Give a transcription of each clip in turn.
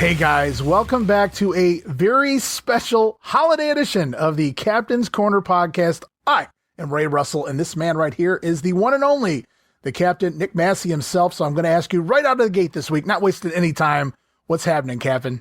Hey guys, welcome back to a very special holiday edition of the Captain's Corner podcast. I am Ray Russell, and this man right here is the one and only, the Captain, Nick Massey himself. So I'm going to ask you right out of the gate this week, not wasting any time. What's happening, Captain?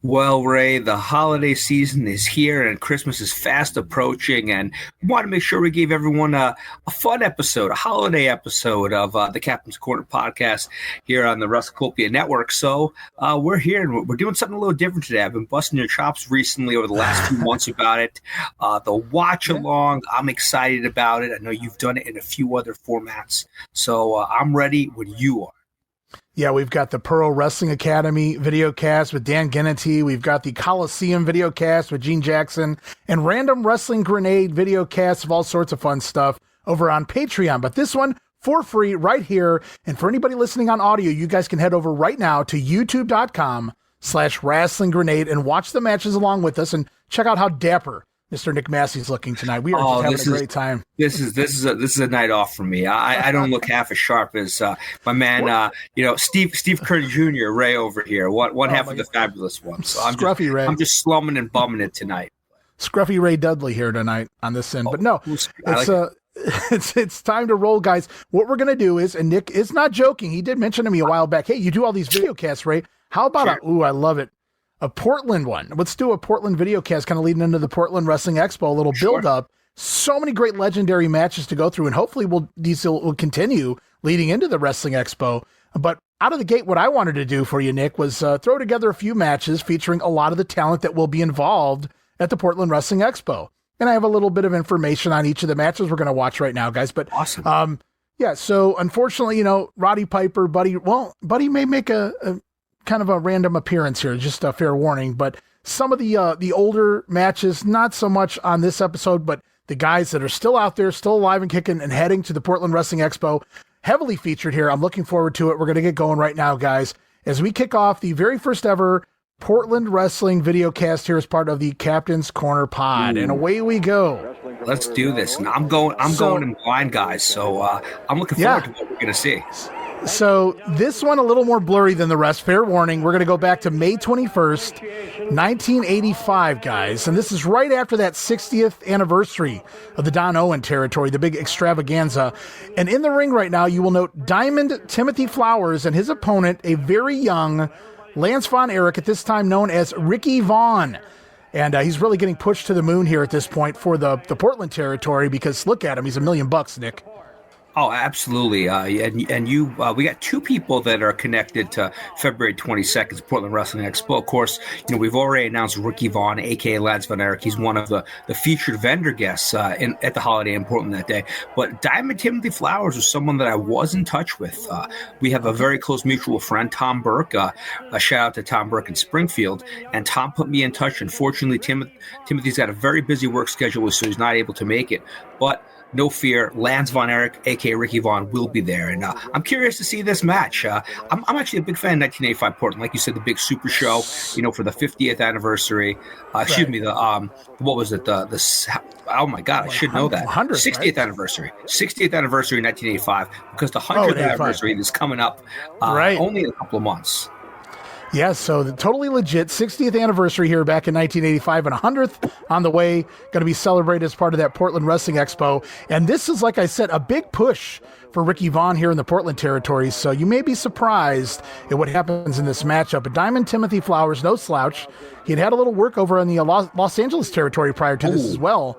Well, Ray, the holiday season is here and Christmas is fast approaching, and we want to make sure we gave everyone a fun episode, a holiday episode of the Captain's Corner podcast here on the Russellcopia Network. So we're here and we're doing something a little different today. I've been busting your chops recently over the last few months about it. The watch along, I'm excited about it. I know you've done it in a few other formats, so I'm ready when you are. Yeah, we've got the Pro Wrestling Academy video cast with Dan Gennity. We've got the Coliseum video cast with Gene Jackson and Random Wrestling Grenade video cast of all sorts of fun stuff over on Patreon. But this one for free right here. And for anybody listening on audio, you guys can head over right now to youtube.com/Wrestling Grenade and watch the matches along with us and check out how dapper Mr. Nick Massey's looking tonight. We are just having a great time. This is a night off for me. I don't look half as sharp as my man, Steve Curry Jr. Ray over here. One half of the fabulous one. So Scruffy Ray. I'm just slumming and bumming it tonight. Scruffy Ray Dudley here tonight on this end. But no, it's time to roll, guys. What we're gonna do is, and Nick is not joking. He did mention to me a while back, hey, you do all these video casts, Ray. How about I love it. A Portland one. Let's do a Portland video cast kind of leading into the Portland Wrestling Expo, a little build up. So many great legendary matches to go through, and hopefully these will continue leading into the Wrestling Expo. But out of the gate, what I wanted to do for you, Nick, was throw together a few matches featuring a lot of the talent that will be involved at the Portland Wrestling Expo. And I have a little bit of information on each of the matches we're going to watch right now, guys. But awesome. Yeah, so unfortunately, Roddy Piper, Buddy may make a kind of a random appearance here, just a fair warning, but some of the older matches, not so much on this episode, but the guys that are still out there, still alive and kicking and heading to the Portland Wrestling Expo, heavily featured here. I'm looking forward to it. We're going to get going right now, guys, as we kick off the very first ever Portland Wrestling video cast here as part of the Captain's Corner pod. And away we go. Let's do this. And I'm going in blind, guys. So I'm looking forward to what we're going to see. So this one a little more blurry than the rest. Fair warning. We're going to go back to May 21st, 1985, guys. And this is right after that 60th anniversary of the Don Owen territory, the big extravaganza. And in the ring right now, you will note Diamond Timothy Flowers and his opponent, a very young Lance Von Erich, at this time known as Ricky Vaughn. And he's really getting pushed to the moon here at this point for the Portland territory because look at him. He's $1 million, Nick. Oh, absolutely. And we got two people that are connected to February 22nd, Portland Wrestling Expo. Of course, we've already announced Ricky Vaughn, a.k.a. Lance Von Erich. He's one of the featured vendor guests at the holiday in Portland that day. But Diamond Timothy Flowers was someone that I was in touch with. We have a very close mutual friend, Tom Burke. A shout out to Tom Burke in Springfield. And Tom put me in touch. Unfortunately, Timothy's got a very busy work schedule, so he's not able to make it. But no fear, Lance Von Erich, a.k.a. Ricky Vaughn, will be there. And I'm curious to see this match. I'm actually a big fan of 1985 Portland. Like you said, the big super show, for the 50th anniversary. Excuse me, what was it? Oh, my God, I should know that. 60th anniversary. 60th anniversary 1985, because the 100th anniversary is coming up only in a couple of months. Yeah, so the totally legit 60th anniversary here back in 1985 and 100th on the way, going to be celebrated as part of that Portland Wrestling Expo. And this is, like I said, a big push for Ricky Vaughn here in the Portland territory. So you may be surprised at what happens in this matchup. But Diamond Timothy Flowers, no slouch. He'd had a little work over in the Los Angeles territory prior to this as well,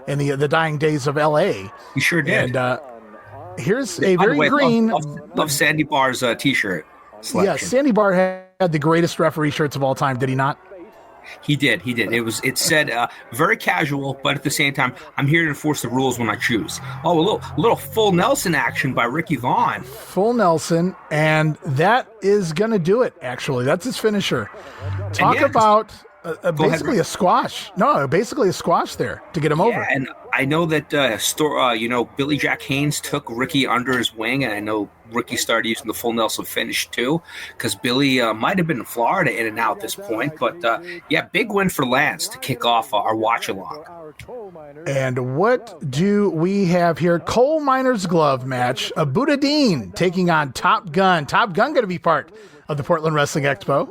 in the dying days of L.A. He sure did. And here's a very green... Love Sandy Barr's T-shirt selection. Yeah, Sandy Barr had the greatest referee shirts of all time, did he not? He did. It said very casual, but at the same time, I'm here to enforce the rules when I choose. Oh, a little full Nelson action by Ricky Vaughn. Full Nelson, and that is going to do it, actually. That's his finisher. Talk about basically a squash. No, basically a squash there to get him over. And I know that Billy Jack Haynes took Ricky under his wing, and I know Ricky started using the full Nelson finish too, because Billy might have been in Florida in and out at this point. But big win for Lance to kick off our watch along. And what do we have here? Coal Miner's Glove match. Buddha Dean taking on Top Gun. Top Gun going to be part of the Portland Wrestling Expo.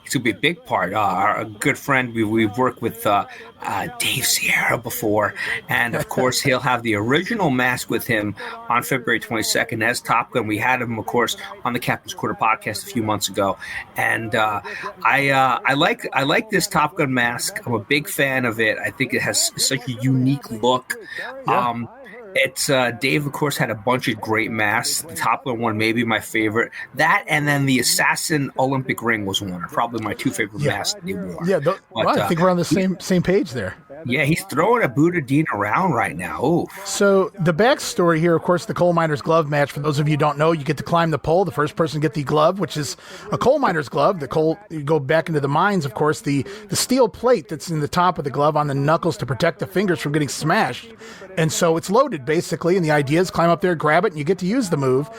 he's gonna be a big part. Our good friend, we've worked with Dave Sierra before, and of course he'll have the original mask with him on February 22nd as Top Gun. We had him, of course, on the Captain's Quarter podcast a few months ago, and I like this Top Gun mask. I'm a big fan of it. I think it has such a unique look. Yeah. It's Dave, of course, had a bunch of great masks. The Top Gun one, maybe my favorite. That, and then the Assassin Olympic ring was one. Probably my two favorite masks that he wore. Yeah, I think we're on the same page there. Yeah, he's throwing Buddha Dean around right now. Ooh. So the backstory here, of course, the coal miner's glove match. For those of you who don't know, you get to climb the pole. The first person to get the glove, which is a coal miner's glove. You go back into the mines, of course. The steel plate that's in the top of the glove on the knuckles to protect the fingers from getting smashed. And so it's loaded basically, and the idea is climb up there, grab it, and you get to use the move,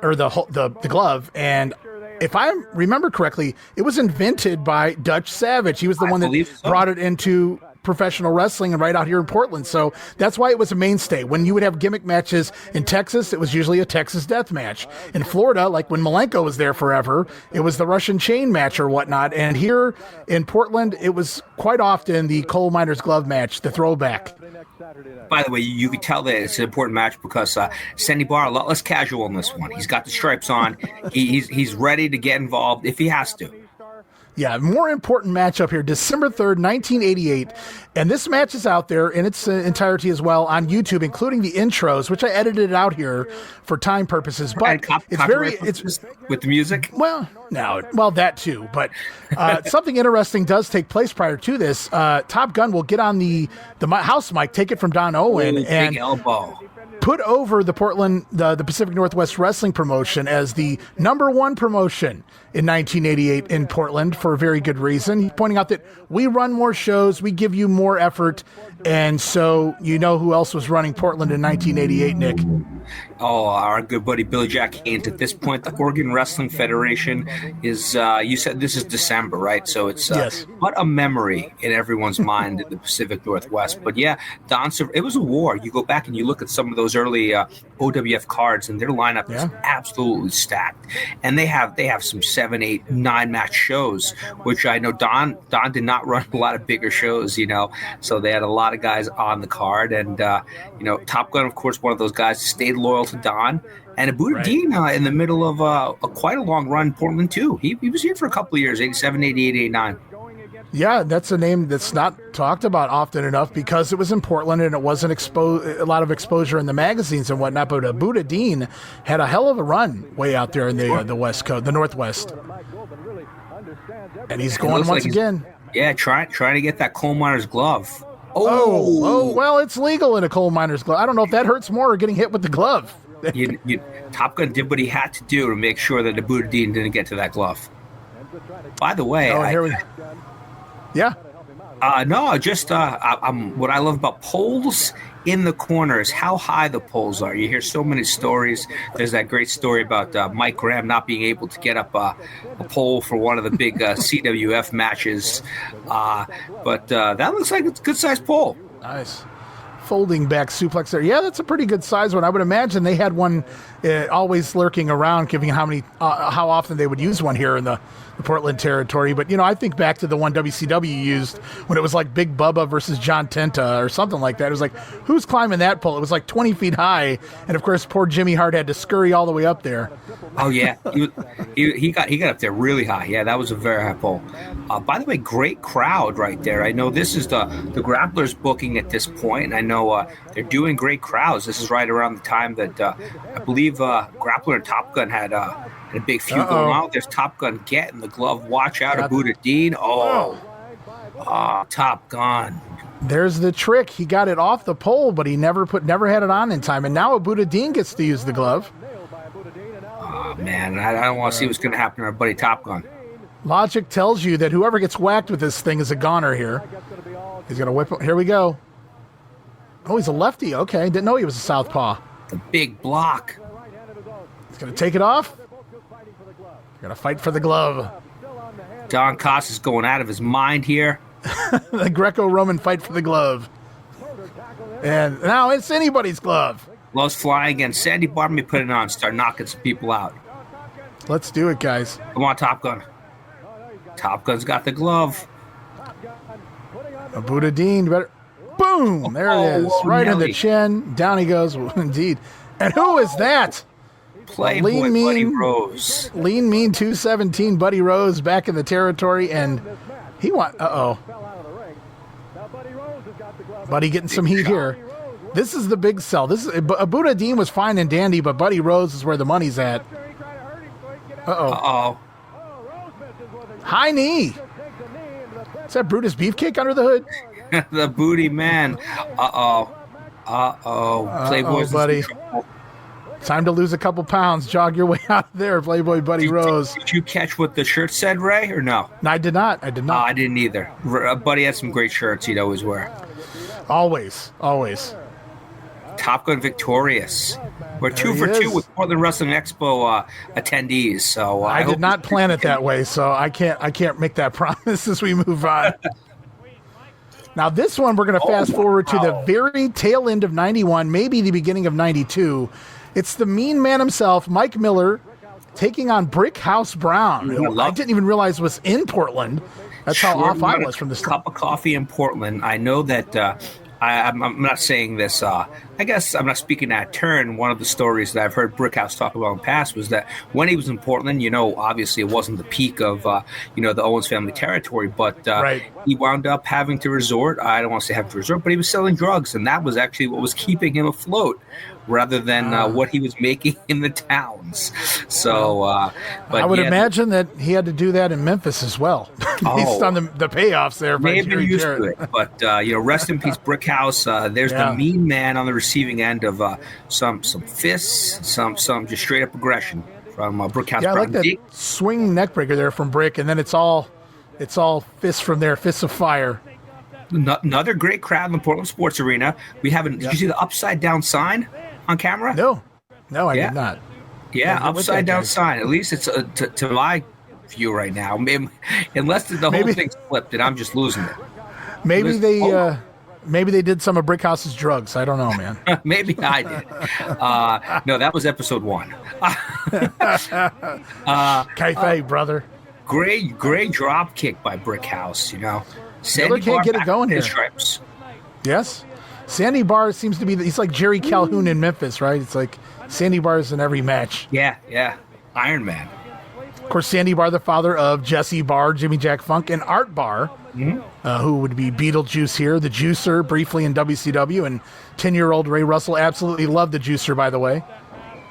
or the glove. And if I remember correctly, it was invented by Dutch Savage. He was the one that brought it into professional wrestling and right out here in Portland. So that's why it was a mainstay. When you would have gimmick matches in Texas, it was usually a Texas death match. In Florida, like when Malenko was there forever, it was the Russian chain match or whatnot. And here in Portland, it was quite often the coal miner's glove match, the throwback. By the way, you could tell that it's an important match because Sandy Barr a lot less casual in this one. He's got the stripes on. He's ready to get involved if he has to. Yeah, more important matchup here, December 3rd, 1988. And this match is out there in its entirety as well on YouTube, including the intros, which I edited out here for time purposes. But it's with the music. Well, that too. But something interesting does take place prior to this. Top Gun will get on the house mic, take it from Don Owen, and big elbow. Put over the Portland, the Pacific Northwest Wrestling promotion as the number one promotion in 1988 in Portland for a very good reason. He's pointing out that we run more shows, we give you more effort, and so you know who else was running Portland in 1988, Nick? Oh, our good buddy Billy Jack Haynes. At this point, the Oregon Wrestling Federation is, you said this is December, right? So it's yes. What a memory in everyone's mind in the Pacific Northwest. But yeah, it was a war. You go back and you look at some of those early OWF cards, and their lineup is absolutely stacked. And they have some 7, 8, 9 match shows, which I know Don did not run a lot of bigger shows, so they had a lot of guys on the card. And, Top Gun, of course, one of those guys stayed loyal to Don, and Buddha Dean in the middle of quite a long run in Portland too. He was here for a couple of years, 87, 88, 89. Yeah, that's a name that's not talked about often enough because it was in Portland and it wasn't a lot of exposure in the magazines and whatnot. But Buddha Dean had a hell of a run way out there in the West Coast, the Northwest, and he's going once again. Yeah, trying to get that coal miner's glove. Oh, well, it's legal in a coal miner's glove. I don't know if that hurts more or getting hit with the glove. Top Gun did what he had to do to make sure that the Buddha Dean didn't get to that glove. By the way, yeah. No, just what I love about poles in the corners, how high the poles are. You hear so many stories. There's that great story about Mike Graham not being able to get up a pole for one of the big CWF matches. But that looks like it's a good-sized pole. Nice. Folding back suplex there. Yeah, that's a pretty good size one. I would imagine they had one always lurking around, given how often they would use one here in the Portland territory. But, I think back to the one WCW used when it was like Big Bubba versus John Tenta or something like that. It was like, who's climbing that pole? It was like 20 feet high. And, of course, poor Jimmy Hart had to scurry all the way up there. Oh, yeah. He got up there really high. Yeah, that was a very high pole. By the way, great crowd right there. I know this is the Grapplers booking at this point, and I know they're doing great crowds. This is right around the time that I believe Grappler and Top Gun had a big feud going on. There's Top Gun getting the glove. Watch out, Buddha Dean. Top Gun. There's the trick. He got it off the pole, but he never had it on in time. And now Buddha Dean gets to use the glove. Oh, man. I don't want to see what's going to happen to our buddy Top Gun. Logic tells you that whoever gets whacked with this thing is a goner here. He's going to whip him. Here we go. Oh, he's a lefty. Okay. Didn't know he was a southpaw. The big block. He's going to take it off. Going to fight for the glove. Don Cost is going out of his mind here. The Greco-Roman fight for the glove. And now it's anybody's glove. Gloves flying again. Sandy Barr, put it on. Start knocking some people out. Let's do it, guys. Come on, Top Gun. Top Gun's got the glove. Buddha Dean, better. Boom! There it is. Right in the chin. Down he goes. Indeed. And who is that? Playboy Buddy Rose. Lean Mean 217 Buddy Rose back in the territory, and he Buddy getting some heat here. This is the big sell. This is Buddha Dean was fine and dandy, but Buddy Rose is where the money's at. High knee. Is that Brutus Beefcake under the hood? The booty man. Playboy's buddy. Time to lose a couple pounds. Jog your way out of there, Playboy Buddy Rose. Did you catch what the shirt said, Ray, or no? No, I did not. I didn't either. Buddy had some great shirts he'd always wear. Always. Top Gun victorious. We're 2 for 2 with Portland Wrestling Expo attendees. So I did not plan it that way, so I can't make that promise as we move on. Now this one we're going to fast forward to the very tail end of 91, maybe the beginning of 92. It's the Mean Man himself, Mike Miller, taking on Brick House Brown, who I didn't even realize was in Portland. That's how off I was from this cup of coffee in Portland. I know that I'm not saying this. I guess I'm not speaking out of turn. One of the stories that I've heard Brickhouse talk about in the past was that when he was in Portland, obviously it wasn't the peak of, the Owens family territory, but he wound up having to resort. I don't want to say have to resort, but he was selling drugs, and that was actually what was keeping him afloat, rather than what he was making in the towns. So, but I would imagine that he had to do that in Memphis as well, based on the payoffs there. May have been used to it, but rest in peace, Brickhouse. There's the Mean Man on the receiving end of some fists, some just straight up aggression from Brickhouse. Yeah, I like that swing neck breaker there from Brick, and then it's all fists from there, fists of fire. Another great crowd in the Portland Sports Arena. Did you see the upside down sign on camera? No, I did not. Yeah, upside down sign. At least it's to my view right now. Maybe, unless the whole thing's flipped and I'm just losing it. Maybe they did some of Brickhouse's drugs. I don't know, man. Maybe I did. No, that was episode 1. Kayfabe, brother. Great drop kick by Brickhouse. Miller can't get it going here. Stripes. Yes. Sandy Barr seems to be, he's like Jerry Calhoun in Memphis, right? It's like Sandy Barr's in every match. Yeah. Iron Man. Of course, Sandy Barr, the father of Jesse Barr, Jimmy Jack Funk, and Art Barr, who would be Beetlejuice here, the Juicer, briefly in WCW, and 10-year-old Ray Russell absolutely loved the Juicer, by the way.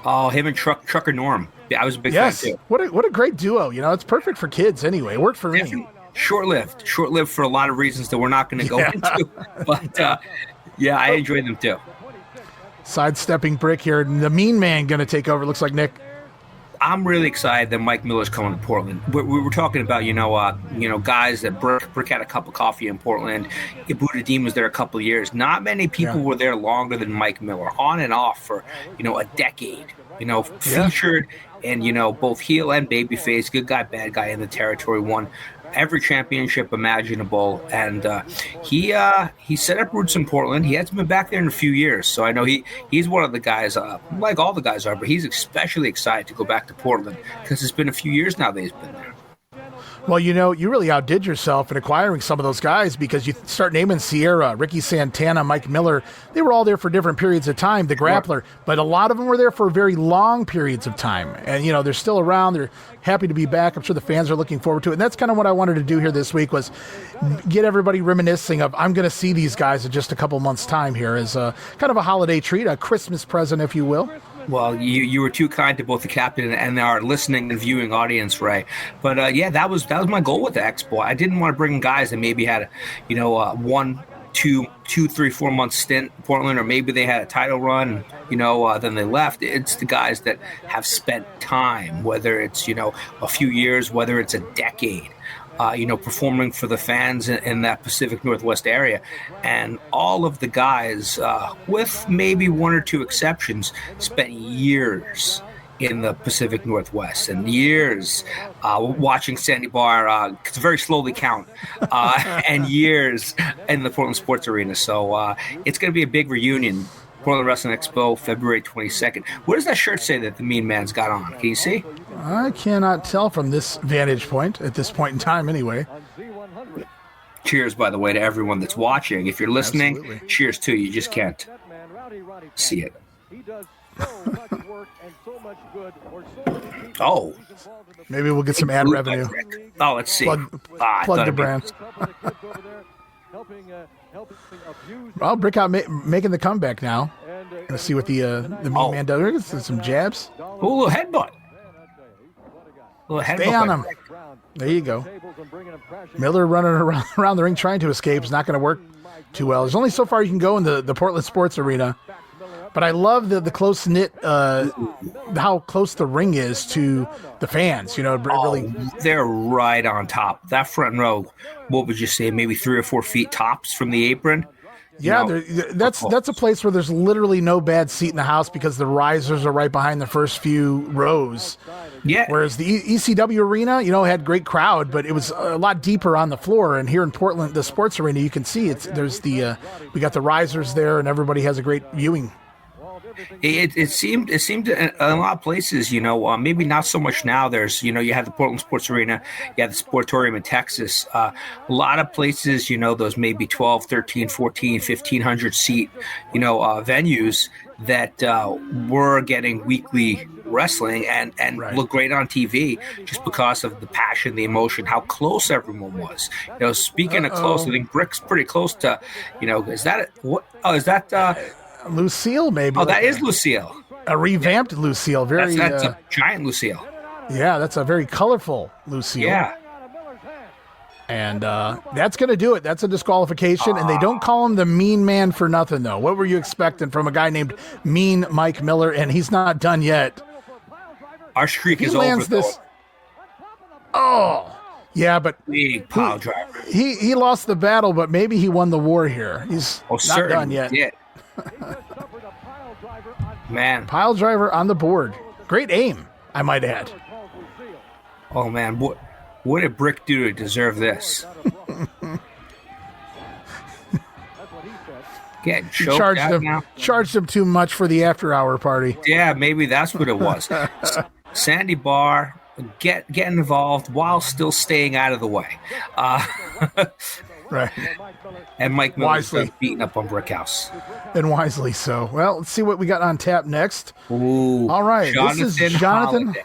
Oh, him and Trucker Norm. Yeah, I was a big fan too. What a great duo. It's perfect for kids anyway. It worked for me. Short-lived for a lot of reasons that we're not going to go into. But, I enjoyed them too. Sidestepping Brick here. The Mean Man going to take over, looks like, Nick. I'm really excited that Mike Miller's coming to Portland. We were talking about, guys that Brick had a cup of coffee in Portland. Buddha Dean was there a couple of years. Not many people were there longer than Mike Miller, on and off for, a decade. Featured and, both heel and babyface, good guy, bad guy in the territory, won every championship imaginable, and he set up roots in Portland. He hasn't been back there in a few years, so I know he's one of the guys, like all the guys are, but he's especially excited to go back to Portland because it's been a few years now that he's been there. Well, you really outdid yourself in acquiring some of those guys, because you start naming Sierra, Ricky Santana, Mike Miller. They were all there for different periods of time, the Grappler, but a lot of them were there for very long periods of time. And, they're still around. They're happy to be back. I'm sure the fans are looking forward to it. And that's kind of what I wanted to do here this week, was get everybody reminiscing of, I'm going to see these guys in just a couple months' time here, as a kind of a holiday treat, a Christmas present, if you will. Well, you were too kind to both the captain and our listening and viewing audience, Ray. But that was my goal with the Expo. I didn't want to bring guys that maybe had a 1, 2, 3, 4 month stint in Portland, or maybe they had a title run, then they left. It's the guys that have spent time, whether it's a few years, whether it's a decade. Performing for the fans in that Pacific Northwest area. And all of the guys, with maybe 1 or 2 exceptions, spent years in the Pacific Northwest and years watching Sandy Barr, it's very slowly count, and years in the Portland Sports Arena. So it's going to be a big reunion. Portland Wrestling Expo, February 22nd. What does that shirt say that the Mean Man's got on? Can you see? I cannot tell from this vantage point at this point in time anyway. Cheers, by the way, to everyone that's watching. If you're listening, Absolutely. Cheers to you. You just can't see it. Oh. Maybe we'll get some ad revenue. Oh, let's see. Plug the brand. Well, Brickout making the comeback now. Let's see what the mean man does. Some jabs. Oh, a little headbutt. Stay on him. There you go. Miller running around the ring trying to escape is not going to work too well. There's only so far you can go in the Portland Sports Arena. But I love the close-knit, how close the ring is to the fans. You know, really. They're right on top. That front row, what would you say, maybe 3 or 4 feet tops from the apron? Yeah, that's a place where there's literally no bad seat in the house because the risers are right behind the first few rows. Yeah. Whereas the ECW arena, had great crowd, but it was a lot deeper on the floor. And here in Portland, the sports arena, you can see we got the risers there, and everybody has a great viewing. It seemed in a lot of places, maybe not so much now. There's, you have the Portland Sports Arena, you have the Sportorium in Texas. A lot of places, those maybe 12, 13, 14, 1,500 seat, venues that were getting weekly wrestling and right. Look great on TV just because of the passion, the emotion, how close everyone was. Speaking of close, I think Brick's pretty close to, is that Lucille, maybe. Oh, that is Lucille. A revamped Lucille. That's a giant Lucille. Yeah, that's a very colorful Lucille. Yeah. And that's going to do it. That's a disqualification. And they don't call him the Mean Man for nothing, though. What were you expecting from a guy named Mean Mike Miller? And he's not done yet. Our streak is over, this. Oh. Yeah, but big pile driver. He lost the battle, but maybe he won the war here. He's not done yet. Yeah. Man, pile driver on the board. Great aim, I might add. Oh man, what did Brick do to deserve this? Getting choked out now. Charged him too much for the after-hour party. Yeah, maybe that's what it was. Sandy Barr getting involved while still staying out of the way. Right. And Mike Miller beating up on Brickhouse. And wisely so. Well, let's see what we got on tap next. Ooh, all right. This is Jonathan. Holiday.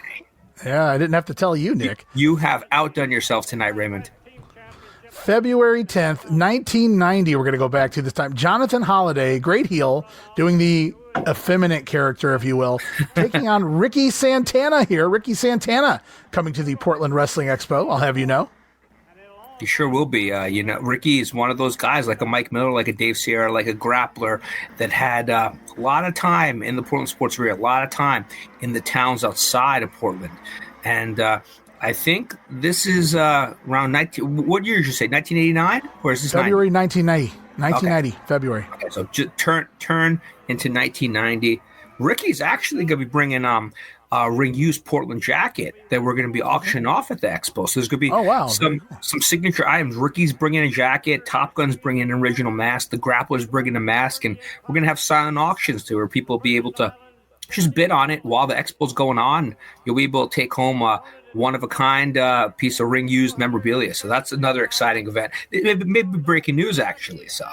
Yeah, I didn't have to tell you, Nick. You have outdone yourself tonight, Raymond. February 10th, 1990, we're going to go back to this time. Jonathan Holiday, great heel, doing the effeminate character, if you will, taking on Ricky Santana here. Ricky Santana coming to the Portland Wrestling Expo, I'll have you know. You sure will be. Ricky is one of those guys, like a Mike Miller, like a Dave Sierra, like a grappler that had a lot of time in the Portland sports arena, a lot of time in the towns outside of Portland. And I think this is around 19. What year did you say? 1989, or is this February 1990? 1990, okay. February. Okay, so just turn into 1990. Ricky's actually going to be bringing ring used Portland jacket that we're going to be auctioning off at the expo. So there's going to be some signature items. Ricky's bringing a jacket, Top Gun's bringing an original mask, the Grappler's bringing a mask, and we're going to have silent auctions too, where people will be able to just bid on it while the expo's going on. You'll be able to take home a one-of-a-kind piece of ring used memorabilia. So that's another exciting event. It may be breaking news, actually. So.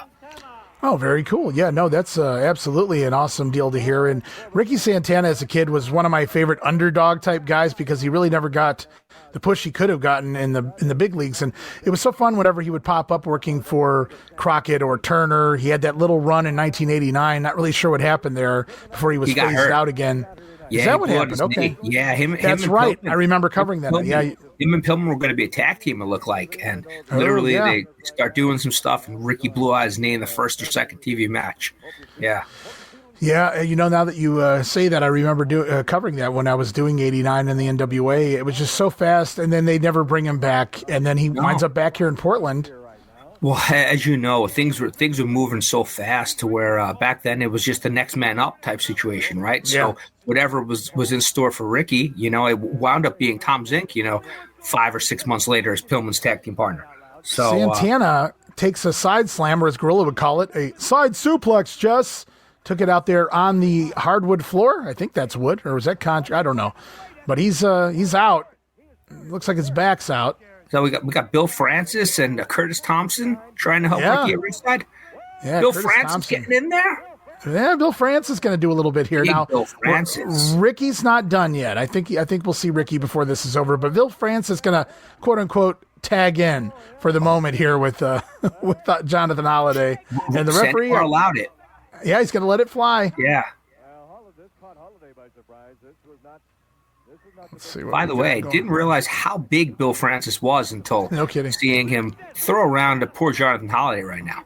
Oh, very cool. Yeah, no, that's absolutely an awesome deal to hear. And Ricky Santana as a kid was one of my favorite underdog type guys because he really never got the push he could have gotten in the big leagues. And it was so fun whenever he would pop up working for Crockett or Turner. He had that little run in 1989. Not really sure what happened there before he was phased out again. Yeah, is that what happened? Okay. Yeah, that's right. Pillman, I remember covering that. Yeah, him and Pillman were going to be a tag team, it looked like. And literally they start doing some stuff, and Ricky blew out his knee in the first or second TV match. Yeah. Yeah, now that you say that, I remember covering that when I was doing 89 in the NWA. It was just so fast, and then they never bring him back, and then he winds up back here in Portland. Well, as you know, things were moving so fast to where back then it was just the next man up type situation, right? So whatever was in store for Ricky, it wound up being Tom Zink, 5 or 6 months later as Pillman's tag team partner. So Santana takes a side slam, or as Gorilla would call it, a side suplex, Jess. Took it out there on the hardwood floor. I think that's wood, or was that concrete? I don't know. but he's out. Looks like his back's out. So we got Bill Francis and Curtis Thompson trying to help Ricky at ringside. Yeah, Bill Curtis Francis Thompson getting in there. Yeah, Bill Francis is going to do a little bit here. Big Now, Bill Francis. Ricky's not done yet. I think we'll see Ricky before this is over. But Bill Francis is going to quote unquote tag in for the moment here with Jonathan Holiday, and the referee allowed it. Yeah, he's going to let it fly. Yeah. Let's see. By the way, I didn't realize how big Bill Francis was until seeing him throw around a poor Jonathan Holiday right now.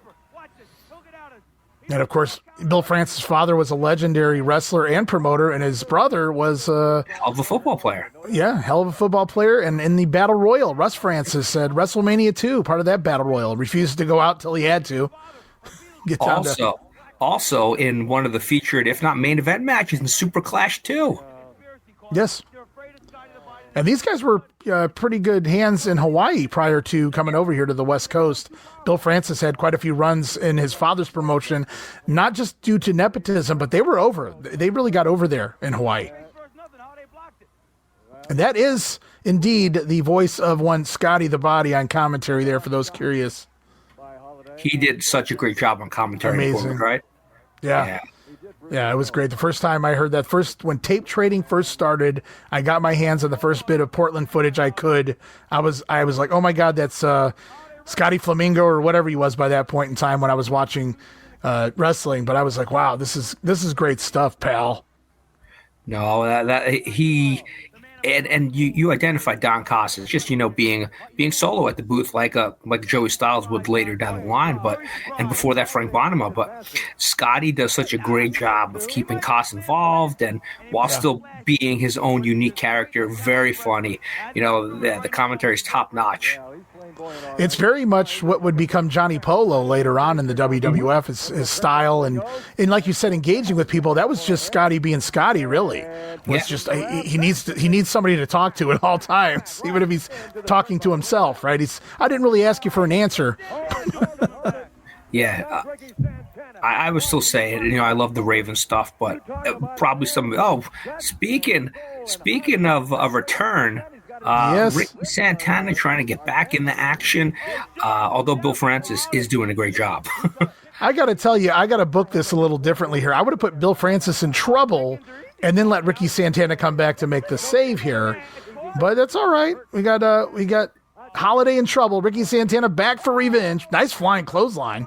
And of course, Bill Francis' father was a legendary wrestler and promoter, and his brother was hell of a football player. Yeah, hell of a football player. And in the Battle Royal, Russ Francis said WrestleMania 2, part of that Battle Royal, refused to go out till he had to. Also in one of the featured, if not main event matches in Super Clash 2. Yes. And these guys were pretty good hands in Hawaii prior to coming over here to the West Coast. Bill Francis had quite a few runs in his father's promotion, not just due to nepotism, but they were over. They really got over there in Hawaii. And that is indeed the voice of one Scotty the Body on commentary there for those curious. He did such a great job on commentary. Amazing. Right? Yeah. Yeah, it was great. The first time I heard that, when tape trading first started, I got my hands on the first bit of Portland footage I could. I was like, oh my God, that's Scotty Flamingo or whatever he was by that point in time when I was watching wrestling. But I was like, wow, this is great stuff, pal. No, and you identified Don Costas, just being solo at the booth like Joey Styles would later down the line, and before that Frank Bonema. But Scotty does such a great job of keeping Cos involved, and while still being his own unique character, very funny. The commentary is top notch. It's very much what would become Johnny Polo later on in the WWF, his style and like you said, engaging with people. That was just Scotty being Scotty, really. Just he needs somebody to talk to at all times, even if he's talking to himself, right? I didn't really ask you for an answer. Yeah, I was still saying, I love the Raven stuff, but probably speaking of a return. Yes. Ricky Santana trying to get back in the action, although Bill Francis is doing a great job. I got to tell you, I got to book this a little differently here. I would have put Bill Francis in trouble and then let Ricky Santana come back to make the save here. But that's all right. We got Holiday in trouble. Ricky Santana back for revenge. Nice flying clothesline.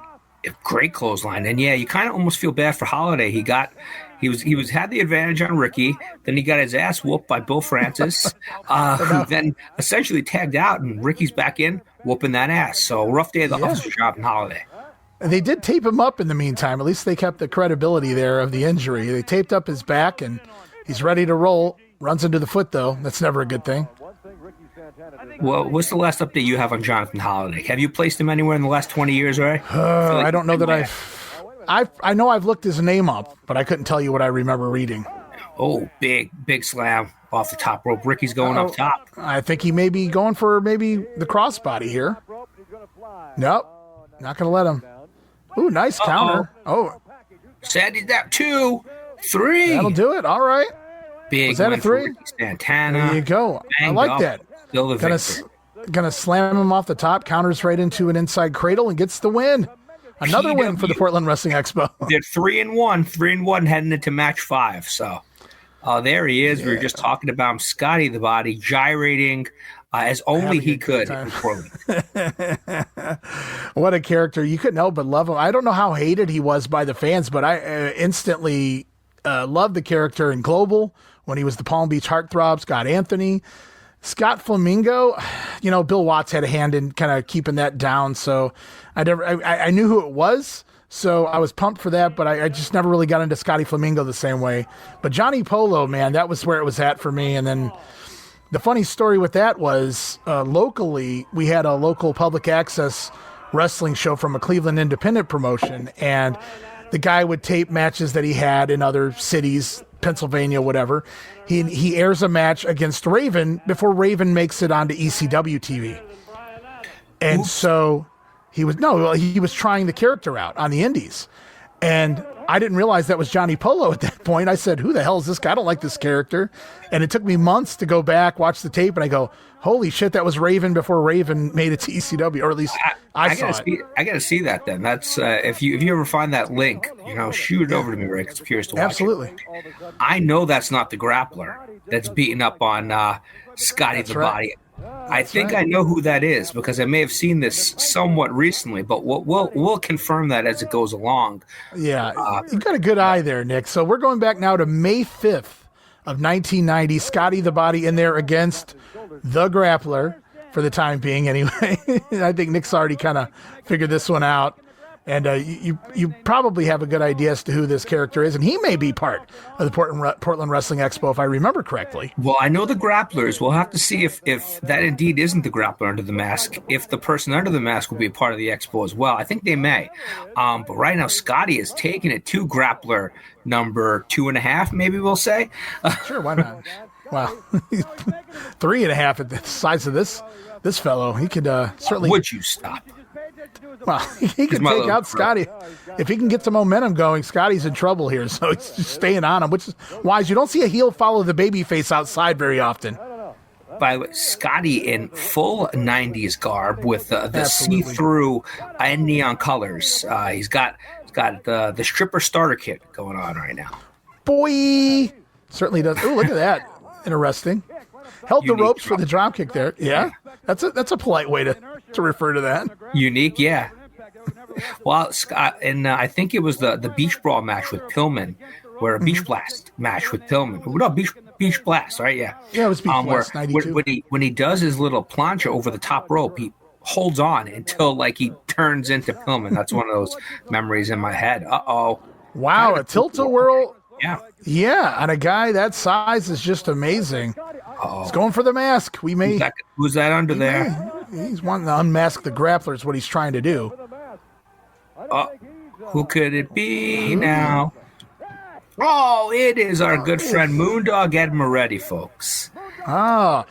Great clothesline. And yeah, you kind of almost feel bad for Holiday. He had the advantage on Ricky. Then he got his ass whooped by Bill Francis. Who then essentially tagged out, and Ricky's back in whooping that ass. So rough day of the officer job in Holiday. And they did tape him up in the meantime. At least they kept the credibility there of the injury. They taped up his back, and he's ready to roll. Runs into the foot, though. That's never a good thing. Well, what's the last update you have on Jonathan Holiday? Have you placed him anywhere in the last 20 years, right? I don't know that I know I've looked his name up, but I couldn't tell you what I remember reading. Oh, big slam off the top rope. Ricky's going up top. I think he may be going for the crossbody here. Nope. Not going to let him. Ooh, nice counter. Oh. Sandy's down 2, 3. That'll do it. All right. Big. Was that a 3? Santana. There you go. I like that. Still the victor. Gonna slam him off the top, counters right into an inside cradle, and gets the win. Another win for the Portland Wrestling Expo. They're 3-1 heading into match 5. So there he is. Yeah. We were just talking about him, Scotty the Body, gyrating as only he could in Portland. What a character. You couldn't help but love him. I don't know how hated he was by the fans, but I instantly loved the character in Global when he was the Palm Beach Heartthrob, Scott Anthony. Scott Flamingo, Bill Watts had a hand in kind of keeping that down. So I knew who it was. So I was pumped for that, but I just never really got into Scotty Flamingo the same way. But Johnny Polo, man, that was where it was at for me. And then the funny story with that was locally, we had a local public access wrestling show from a Cleveland independent promotion. And the guy would tape matches that he had in other cities, Pennsylvania, whatever. He airs a match against Raven before Raven makes it onto ECW TV. And so he was trying the character out on the indies. And I didn't realize that was Johnny Polo at that point. I said, who the hell is this guy? I don't like this character. And it took me months to go back, watch the tape, and I go, holy shit, that was Raven before Raven made it to ECW, or at least I saw it. I got to see that then. That's if you ever find that link, shoot it over to me, Rick. I'm curious to watch Absolutely. it. I know that's not the grappler that's beating up on Scotty the Body. I think I know who that is because I may have seen this somewhat recently, but we'll confirm that as it goes along. Yeah, you got a good eye there, Nick. So we're going back now to May 5th of 1990. Scotty the Body in there against the Grappler for the time being, anyway. I think Nick's already kind of figured this one out. And you probably have a good idea as to who this character is, and he may be part of the Portland Wrestling Expo, if I remember correctly. Well, I know the Grapplers. We'll have to see if that indeed isn't the Grappler under the mask, if the person under the mask will be a part of the Expo as well. I think they may. But right now, Scotty is taking it to Grappler number 2.5, maybe we'll say. Sure, why not? Wow. 3.5 at the size of this fellow. He could certainly... Would you stop? Well, he can take out Scotty. If he can get some momentum going, Scotty's in trouble here, so he's just staying on him, which is wise. You don't see a heel follow the babyface outside very often. By the way, Scotty in full 90s garb with the see-through and neon colors. He's got the stripper starter kit going on right now. Boy! Certainly does. Oh, look at that. Interesting. Held the ropes for the dropkick there. Yeah, that's a polite way to refer to that. Unique, yeah. Well, Scott, and I think it was the Beach Brawl match with Pillman, where a Beach Blast match with Pillman. No, Beach Blast, right? Yeah. Yeah, it was Beach Blast, 92. When he does his little plancha over the top rope, he holds on until he turns into Pillman. That's one of those memories in my head. Uh-oh. Wow, a tilt-a-whirl. Yeah. Yeah, and a guy that size is just amazing. He's going for the mask. Who's that under there? He's wanting to unmask the Grappler is what he's trying to do. Who could it be now? Oh, it is our good friend Moondog Ed Moretti, folks. I'll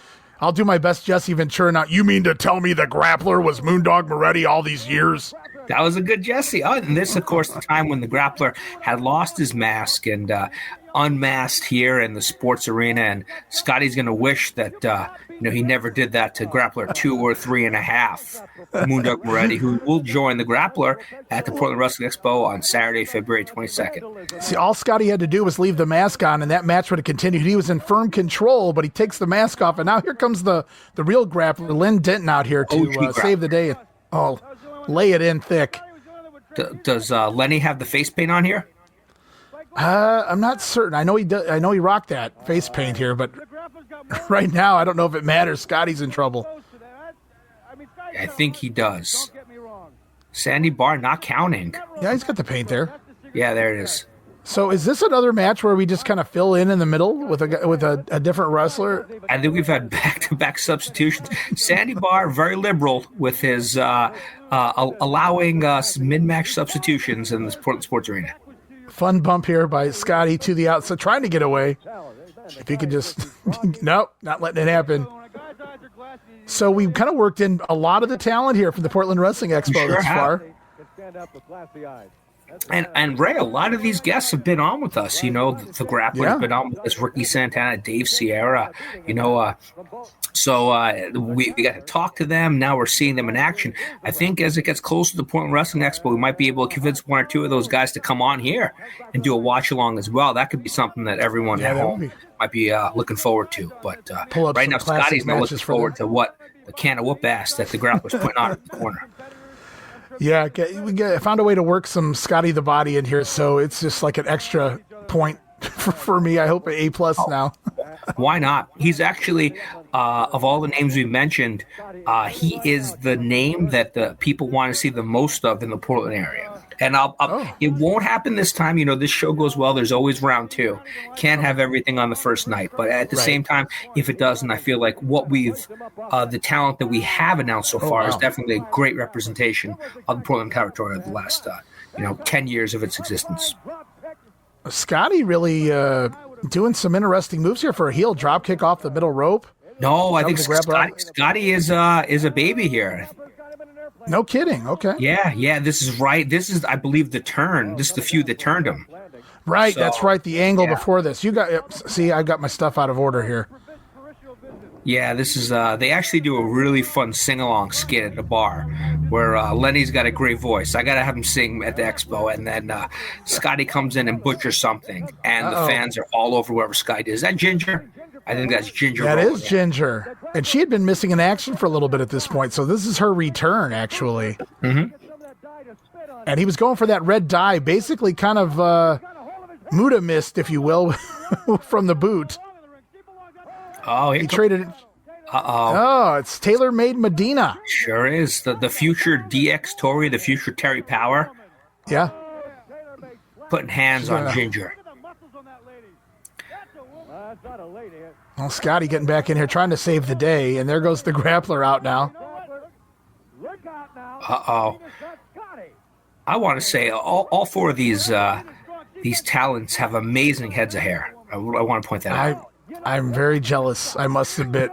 do my best Jesse Ventura. Now, you mean to tell me the Grappler was Moondog Moretti all these years? That was a good Jesse. Oh, and this, of course, the time when the Grappler had lost his mask and unmasked here in the sports arena, and Scotty's going to wish that he never did that to Grappler 2 or 3.5. Moondog Moretti, who will join the Grappler at the Portland Wrestling Expo on Saturday, February 22nd. See, all Scotty had to do was leave the mask on, and that match would have continued. He was in firm control, but he takes the mask off, and now here comes the real Grappler, Lynn Denton, out here to save the day. Oh, lay it in thick. Does Lenny have the face paint on here? I'm not certain. I know he does. I know he rocked that face paint here, but right now I don't know if it matters. Scotty's in trouble. I think he does. Sandy Barr not counting. Yeah, he's got the paint there. Yeah, there it is. So is this another match where we just kind of fill in the middle with a different wrestler? I think we've had back-to-back substitutions. Sandy Barr, very liberal with his allowing mid-match substitutions in this Portland Sports Arena. Fun bump here by Scotty to the outside, trying to get away. If he could just... Nope, not letting it happen. So we've kind of worked in a lot of the talent here from the Portland Wrestling Expo thus far. And Ray, a lot of these guests have been on with us. The Grappler's been on with us. Ricky Santana, Dave Sierra. So we got to talk to them. Now we're seeing them in action. I think as it gets closer to the Portland Wrestling Expo, we might be able to convince one or two of those guys to come on here and do a watch along as well. That could be something that everyone at home might be looking forward to. But right now, Scotty's not looking forward to what the can of whoop ass that the Grappler's putting on in the corner. Yeah, I found a way to work some Scotty the Body in here, so it's just like an extra point for me. I hope an A+ now. Why not? He's actually, of all the names we mentioned, he is the name that the people want to see the most of in the Portland area. And it won't happen this time. This show goes well. There's always round 2. Can't have everything on the first night. But at the same time, if it doesn't, I feel like the talent that we have announced so far is definitely a great representation of the Portland territory of the last, 10 years of its existence. Scotty really doing some interesting moves here for a heel drop kick off the middle rope. No, I think Scotty is a baby here. No kidding. Okay. Yeah. This is right. This is, I believe, the turn. This is the feud that turned him. Right. So, that's right. The angle before this. You got. See, I got my stuff out of order here. Yeah, this is. They actually do a really fun sing-along skit at the bar, where Lenny's got a great voice. I gotta have him sing at the expo, and then Scotty comes in and butchers something, and the fans are all over whoever Scotty is. Is that Ginger? I think that's Ginger. That is Ginger, and she had been missing in action for a little bit at this point, so this is her return, actually. Mm-hmm. And he was going for that red dye, basically kind of Muda mist, if you will, from the boot. Oh, he traded it. Oh, it's tailor-made Medina. Sure is. The future DX Tori, the future Terry Power. Yeah. Putting hands on Ginger. Well, Scotty getting back in here, trying to save the day, and there goes the grappler out now. Uh-oh. I want to say all four of these talents have amazing heads of hair. I want to point that out. I'm very jealous, I must admit.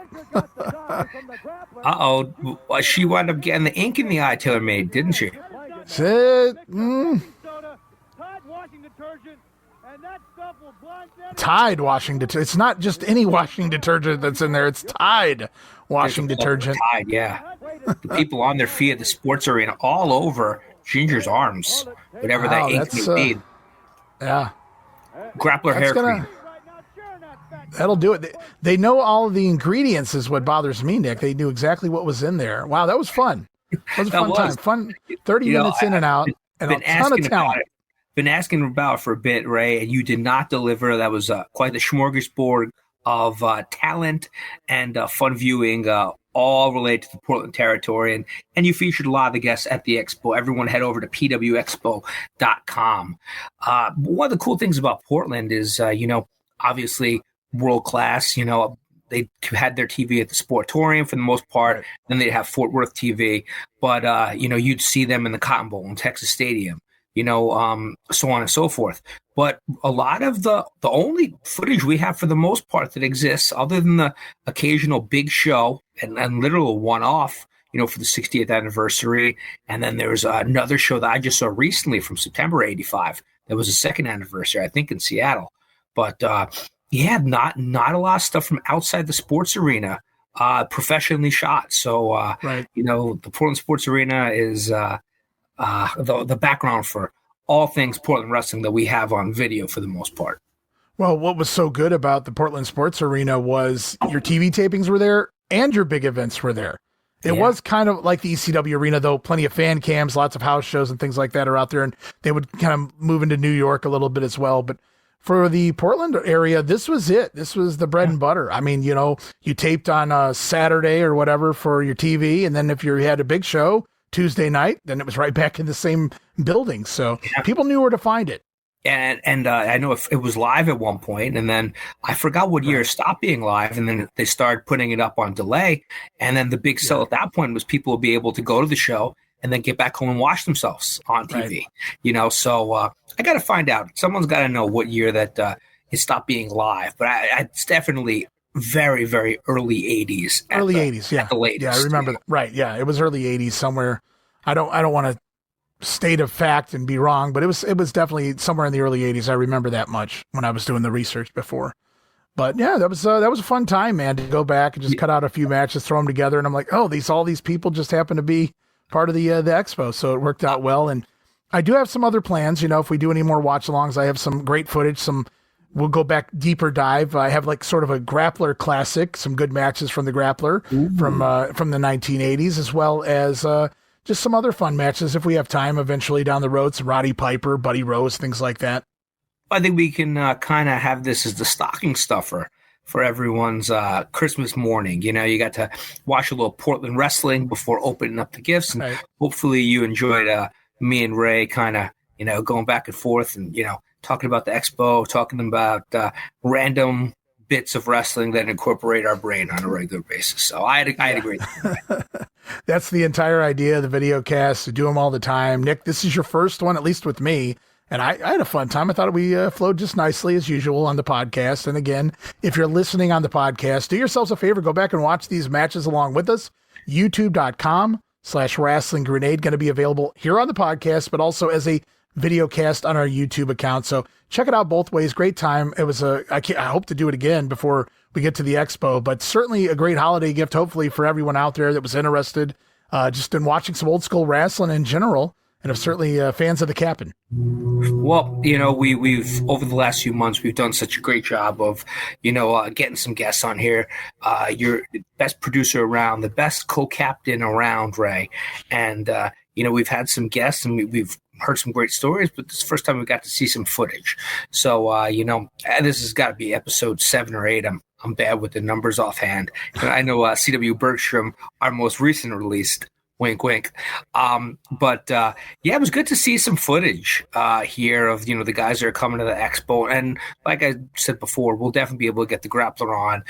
Uh-oh. She wound up getting the ink in the eye tailor-made, didn't she? Tide washing detergent. It's not just any washing detergent that's in there. It's Tide washing detergent. Tide, yeah. The people on their feet at the sports arena all over Ginger's arms, whatever that ink may be. Yeah. Grappler hair cream. That'll do it. They know all of the ingredients is what bothers me, Nick. They knew exactly what was in there. Wow, that was fun. That was a fun time. Fun 30 minutes in and out, and a ton of talent. Been asking about for a bit, Ray, and you did not deliver. That was quite the smorgasbord of talent and fun viewing, all related to the Portland territory. And you featured a lot of the guests at the expo. Everyone head over to pwexpo.com. One of the cool things about Portland is, obviously world class. They had their TV at the Sportatorium for the most part. Then they'd have Fort Worth TV. But, you'd see them in the Cotton Bowl in Texas Stadium. So on and so forth. But a lot of the only footage we have for the most part that exists, other than the occasional big show and literal one-off, for the 60th anniversary. And then there's another show that I just saw recently from September 85. That was the second anniversary, I think, in Seattle. But, not a lot of stuff from outside the sports arena, professionally shot. So, right. The Portland Sports Arena is the background for all things Portland wrestling that we have on video for the most part. Well, what was so good about the Portland Sports Arena was your TV tapings were there and your big events were there. It was kind of like the ECW Arena, though. Plenty of fan cams, lots of house shows and things like that are out there, and they would kind of move into New York a little bit as well. But for the Portland area, this was it. This was the bread and butter. I mean, you taped on a Saturday or whatever for your TV, and then if you had a big show Tuesday night, then it was right back in the same building. So people knew where to find it. And I know it was live at one point, and then I forgot what year it stopped being live, and then they started putting it up on delay. And then the big sell at that point was people would be able to go to the show and then get back home and watch themselves on TV. Right. So I got to find out. Someone's got to know what year that it stopped being live. But it's definitely very, very early 80s. Early 80s, yeah. At the latest. Yeah, I remember that. Right, yeah. It was early 80s somewhere. I don't want to state of fact and be wrong, but it was definitely somewhere in the early 80s. I remember that much when I was doing the research before. But yeah, that was a fun time, man, to go back and just cut out a few matches, throw them together, and I'm like, oh, all these people just happen to be part of the expo, so it worked out well. And I do have some other plans. If we do any more watch-alongs, I have some great footage. We'll go back deeper dive. I have like sort of a grappler classic, some good matches from the grappler from the 1980s, as well as just some other fun matches if we have time eventually down the road. Some Roddy Piper, Buddy Rose, things like that. I think we can kind of have this as the stocking stuffer for everyone's Christmas morning. You got to watch a little Portland wrestling before opening up the gifts. And hopefully you enjoyed me and Ray kind of, going back and forth and, talking about the expo, talking about random bits of wrestling that incorporate our brain on a regular basis. So I had a great time. That's the entire idea of the video cast, to do them all the time. Nick, this is your first one, at least with me. And I had a fun time. I thought we flowed just nicely as usual on the podcast. And again, if you're listening on the podcast, do yourselves a favor, go back and watch these matches along with us. YouTube.com youtube.com/wrestling grenade, going to be available here on the podcast, but also as a video cast on our YouTube account. So check it out both ways. Great time. It was I hope to do it again before we get to the expo, but certainly a great holiday gift, hopefully for everyone out there that was interested, just in watching some old school wrestling in general, and are certainly fans of the Captain. Well, we've over the last few months, we've done such a great job of, getting some guests on here. You're the best producer around, the best co-captain around, Ray. And, we've had some guests and we've heard some great stories, but this is the first time we got to see some footage. So, this has got to be episode 7 or 8. I'm bad with the numbers offhand. And I know CW Bergstrom, our most recent release, wink, wink. It was good to see some footage here of, the guys that are coming to the expo. And like I said before, we'll definitely be able to get the Grappler on,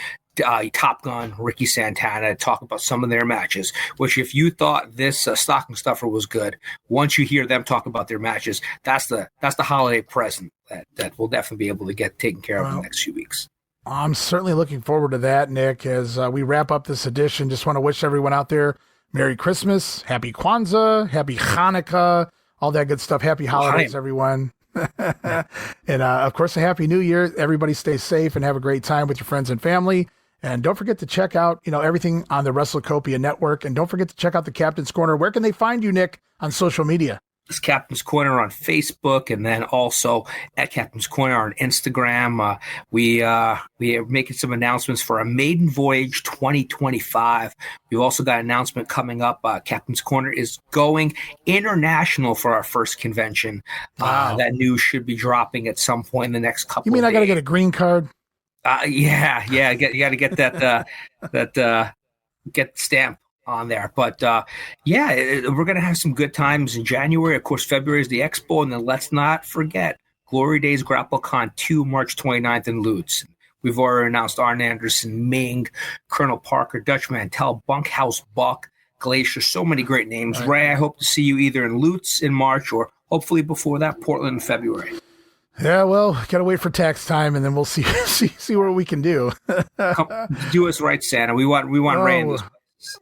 Top Gun, Ricky Santana, talk about some of their matches, which if you thought this stocking stuffer was good, once you hear them talk about their matches, that's the holiday present that we'll definitely be able to get taken care of in the next few weeks. I'm certainly looking forward to that, Nick, as we wrap up this edition. Just want to wish everyone out there Merry Christmas, Happy Kwanzaa, Happy Hanukkah, all that good stuff. Happy holidays, everyone. And, of course, a Happy New Year. Everybody stay safe and have a great time with your friends and family. And don't forget to check out, everything on the WrestleCopia Network. And don't forget to check out the Captain's Corner. Where can they find you, Nick, on social media? It's Captain's Corner on Facebook, and then also at Captain's Corner on Instagram. We are making some announcements for a Maiden Voyage 2025. We've also got an announcement coming up. Captain's Corner is going international for our first convention. Wow. That news should be dropping at some point in the next couple. You mean of I got to get a green card? Yeah. You got to get that get stamp on there. But we're going to have some good times in January. Of course, February is the expo. And then let's not forget Glory Days GrappleCon 2, March 29th in Lutz. We've already announced Arn Anderson, Ming, Colonel Parker, Dutch Mantel, Bunkhouse Buck, Glacier, so many great names. Right. Ray, I hope to see you either in Lutz in March or hopefully before that, Portland in February. Yeah, well, gotta wait for tax time, and then we'll see what we can do. Do us right, Santa. We want Ray in this place.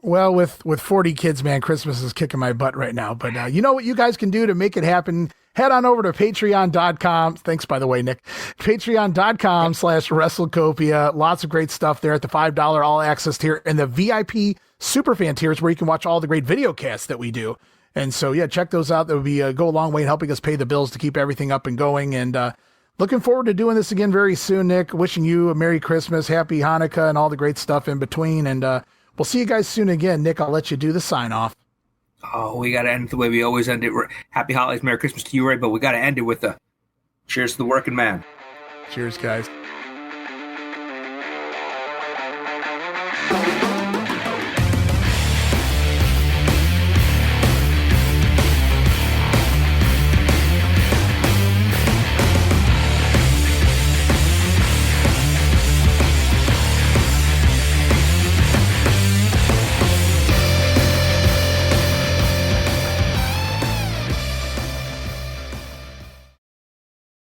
Well, with 40 kids, man, Christmas is kicking my butt right now. But you know what you guys can do to make it happen? Head on over to patreon.com. Thanks, by the way, Nick. Patreon.com/WrestleCopia. Lots of great stuff there at the $5 all access tier and the VIP Superfan tiers where you can watch all the great video casts that we do. And so, yeah, check those out. That would be go a long way in helping us pay the bills to keep everything up and going. And looking forward to doing this again very soon, Nick. Wishing you a Merry Christmas, Happy Hanukkah, and all the great stuff in between. And we'll see you guys soon again. Nick, I'll let you do the sign off. Oh, we got to end it the way we always end it. Happy holidays, Merry Christmas to you, Ray, but we got to end it with a cheers to the working man. Cheers, guys.